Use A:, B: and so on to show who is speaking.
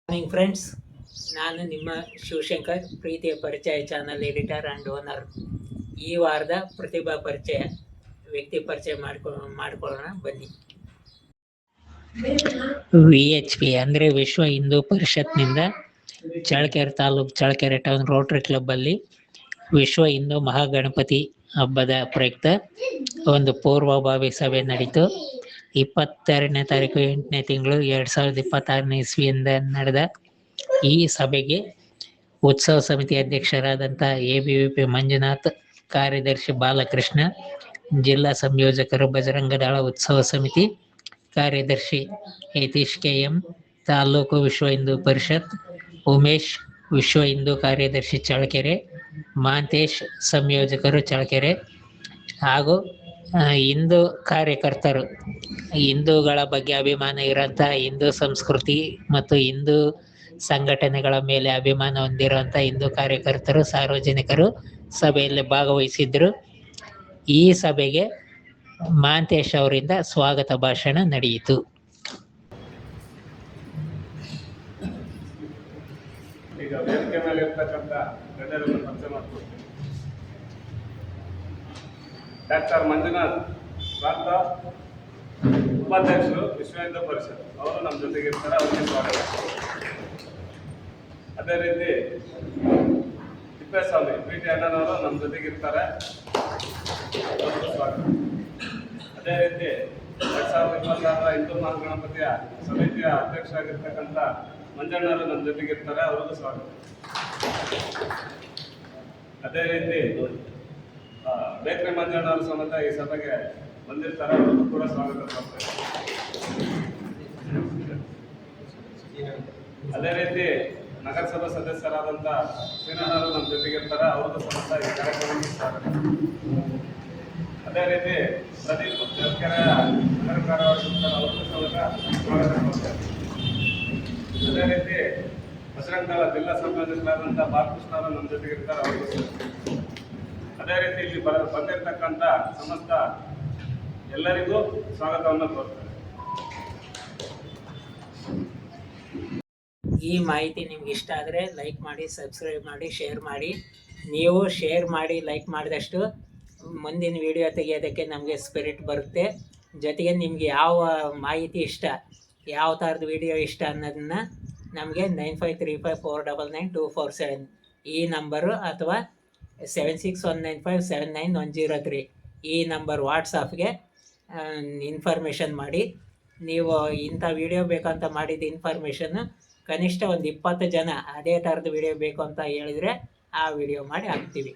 A: Morning friends, ನಾನು ನಿಮ್ಮ ಶಿವಶಂಕರ್, ಪ್ರೀತಿಯ ಪರಿಚಯ ಚಾನಲ್ ಎಡಿಟರ್ ಆ್ಯಂಡ್ ಓನರ್. ಈ ವಾರದ ಪ್ರತಿಭಾ ಪರಿಚಯ, ವ್ಯಕ್ತಿ ಪರಿಚಯ ಮಾಡ್ಕೊಳ್ಳೋಣ ಬನ್ನಿ. VHP ಅಂದರೆ ವಿಶ್ವ ಹಿಂದೂ ಪರಿಷತ್ನಿಂದ ಚಳ್ಳಕೆರೆ ತಾಲೂಕು ಚಳ್ಳಕೆರೆ ಟೌನ್ ರೋಟರಿ ಕ್ಲಬ್ಬಲ್ಲಿ ವಿಶ್ವ ಹಿಂದೂ ಮಹಾಗಣಪತಿ ಹಬ್ಬದ ಪ್ರಯುಕ್ತ ಒಂದು ಪೂರ್ವಭಾವಿ ಸಭೆ ನಡೀತು. 22ನೇ ತಾರೀಕು 8ನೇ ತಿಂಗಳು 2026ನೇ ಇಸ್ವಿಯಿಂದ ನಡೆದ ಈ ಸಭೆಗೆ ಉತ್ಸವ ಸಮಿತಿ ಅಧ್ಯಕ್ಷರಾದಂಥ ABVP ಮಂಜುನಾಥ್, ಕಾರ್ಯದರ್ಶಿ ಬಾಲಕೃಷ್ಣ, ಜಿಲ್ಲಾ ಸಂಯೋಜಕರು ಬಜರಂಗದಳ ಉತ್ಸವ ಸಮಿತಿ, ಕಾರ್ಯದರ್ಶಿ ಯತೀಶ್ KM, ತಾಲೂಕು ವಿಶ್ವ ಹಿಂದೂ ಪರಿಷತ್ ಉಮೇಶ್, ವಿಶ್ವ ಹಿಂದೂ ಕಾರ್ಯದರ್ಶಿ ಚಳ್ಳಕೆರೆ ಮಾಂತೇಶ್, ಸಂಯೋಜಕರು ಚಳ್ಳಕೆರೆ, ಹಾಗೂ ಹಿಂದೂ ಕಾರ್ಯಕರ್ತರು, ಹಿಂದೂಗಳ ಬಗ್ಗೆ ಅಭಿಮಾನ ಇರೋಂಥ, ಹಿಂದೂ ಸಂಸ್ಕೃತಿ ಮತ್ತು ಹಿಂದೂ ಸಂಘಟನೆಗಳ ಮೇಲೆ ಅಭಿಮಾನ ಹೊಂದಿರುವಂಥ ಹಿಂದೂ ಕಾರ್ಯಕರ್ತರು, ಸಾರ್ವಜನಿಕರು ಸಭೆಯಲ್ಲಿ ಭಾಗವಹಿಸಿದ್ರು. ಈ ಸಭೆಗೆ ಮಾಂತೇಶ್ ಅವರಿಂದ ಸ್ವಾಗತ ಭಾಷಣ ನಡೆಯಿತು.
B: ಈಗ ವೇದಿಕೆ ಮೇಲೆ ಇರ್ತಕ್ಕಂಥ ಗಣ್ಯರನ್ನು ಪರಿಚಯ ಮಾಡಿಕೊಡ್ತೀನಿ. ಡಾಕ್ಟರ್ ಮಂಜುನಾಥ್ ಪ್ರಾಂತ ಉಪಾಧ್ಯಕ್ಷರು ವಿಶ್ವ ಹಿಂದೂ ಪರಿಷತ್, ಅವರು ನಮ್ಮ ಜೊತೆಗೆ ಇರ್ತಾರೆ, ಅವರಿಗೆ ಸ್ವಾಗತ. ಅದೇ ರೀತಿ ತಿಪ್ಪೇಸ್ವಾಮಿ PT ಅಣ್ಣನವರು ನಮ್ಮ ಜೊತೆಗೆ ಇರ್ತಾರೆ, ಅವರಿಗೂ ಸ್ವಾಗತ. ಅದೇ ರೀತಿ 2026ರ ಹಿಂದೂ ಮಹಾಗಣಪತಿಯ ಸಮಿತಿಯ ಅಧ್ಯಕ್ಷರಾಗಿರ್ತಕ್ಕಂಥ ಮಂಜಣ್ಣವರು ನಮ್ಮ ಜೊತೆಗೆ ಇರ್ತಾರೆ, ಅವರಿಗೂ ಸ್ವಾಗತ. ಅದೇ ರೀತಿ ಬೇಕ್ರಿ ಮಂಜಣ್ಣವರು ಸಮೇತ ಈ ಸಭೆಗೆ ಬಂದಿರ್ತಾರೆ, ಅವ್ರಿಗೂ ಕೂಡ ಸ್ವಾಗತ ಮಾಡ್ತಾರೆ. ಅದೇ ರೀತಿ ನಗರಸಭಾ ಸದಸ್ಯರಾದಂಥ ಶ್ರೀನಾಥರು ನಮ್ಮ ಜೊತೆಗೆ ಇರ್ತಾರೆ, ಅವ್ರಿಗೂ ಸಮೇತ ಈ ಕಾರ್ಯಕ್ರಮಕ್ಕೆ ಸ್ವಾಗತ. ಅದೇ ರೀತಿ ಪ್ರದೀಪ್ ಚಳ್ಳಕೆರೆಯ ನಗರ ಕಾರ್ಯದರ್ಶಿ, ಅವ್ರಿಗೂ ಸಮೇತ ಸ್ವಾಗತ ಮಾಡ್ತಾರೆ. ಅದೇ ರೀತಿ ಬಜರಂಗದಳ ಜಿಲ್ಲಾ ಸಂಯೋಜಕರಾದಂಥ ಬಾಲಕೃಷ್ಣರು ನಮ್ಮ ಜೊತೆಗೆ ಇರ್ತಾರೆ, ಅವ್ರಿಗೂ. ಅದೇ ರೀತಿ ಇಲ್ಲಿ ಬಂದಿರತಕ್ಕಂಥ ಸಮಸ್ತ ಎಲ್ಲರಿಗೂ ಸ್ವಾಗತವನ್ನು ಕೋರ್ತಾರೆ.
A: ಈ ಮಾಹಿತಿ ನಿಮ್ಗೆ ಇಷ್ಟ ಆದರೆ ಲೈಕ್ ಮಾಡಿ, ಸಬ್ಸ್ಕ್ರೈಬ್ ಮಾಡಿ, ಶೇರ್ ಮಾಡಿ. ನೀವು ಶೇರ್ ಮಾಡಿ, ಲೈಕ್ ಮಾಡಿದಷ್ಟು ಮುಂದಿನ ವಿಡಿಯೋ ತೆಗೆಯೋದಕ್ಕೆ ನಮಗೆ ಸ್ಪಿರಿಟ್ ಬರುತ್ತೆ. ಜೊತೆಗೆ ನಿಮಗೆ ಯಾವ ಮಾಹಿತಿ ಇಷ್ಟ, ಯಾವ ಥರದ ವಿಡಿಯೋ ಇಷ್ಟ ಅನ್ನೋದನ್ನು ನಮಗೆ 9535499247 ಈ ನಂಬರು ಅಥವಾ 7619579103 ಈ ನಂಬರ್ ವಾಟ್ಸಾಪ್ಗೆ ಇನ್ಫಾರ್ಮೇಷನ್ ಮಾಡಿ. ನೀವು ಇಂಥ ವಿಡಿಯೋ ಬೇಕಂತ ಮಾಡಿದ ಇನ್ಫಾರ್ಮೇಷನ್ನು ಕನಿಷ್ಠ ಒಂದು 20 ಜನ ಅದೇ ಥರದ ವಿಡಿಯೋ ಬೇಕು ಅಂತ ಹೇಳಿದರೆ ಆ ವಿಡಿಯೋ ಮಾಡಿ ಹಾಕ್ತೀವಿ.